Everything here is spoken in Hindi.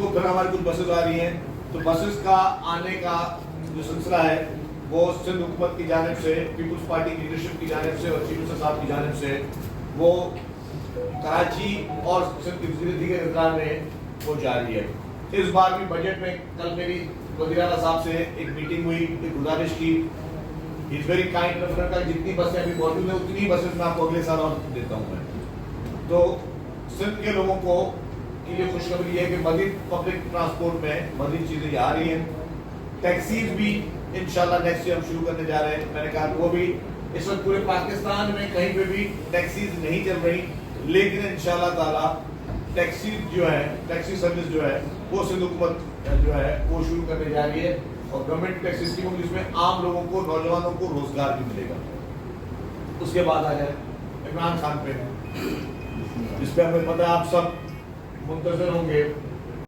को फिर हमारी कुछ बसेस आ रही हैं, तो बसेस का आने का जो सिलसिला है वो सिंध हुकूमत की जानिब से, पीपल्स पार्टी की लीडरशिप की जानिब से और चीफ मिनिस्टर साहब की जानिब से वो कराची और सिंध की दीगर इंतजाम में वो जारी है। इस बार भी बजट में कल मेरी वज़ीर आला साहब से एक मीटिंग हुई, एक गुजारिश की, इज वेरी काइंड प्रेफर का जितनी बसें अभी मौजूद है उतनी बसें मैं आपको अगले साल और देता हूँ मैं। तो सिंध के लोगों को के लिए खुशखबरी है कि मज़ीद पब्लिक ट्रांसपोर्ट में मज़ीद चीज़ें आ रही हैं। टैक्सीज भी इंशाल्लाह नेक्स्ट ईयर हम शुरू करने जा रहे हैं। मैंने कहा वो भी इस वक्त पूरे पाकिस्तान में कहीं पे भी टैक्सीज नहीं चल रही, लेकिन इंशाल्लाह ताला टैक्सी जो है, टैक्सी सर्विस जो है वो सिंध हुकूमत जो है वो शुरू करने जा रही है और गवर्नमेंट टैक्सी स्कीम होगी जिसमें आम लोगों को, नौजवानों को रोजगार भी मिलेगा। उसके बाद आ जाए इमरान खान पे, जिस पे हमें पता है आप सब मुंतज़िर होंगे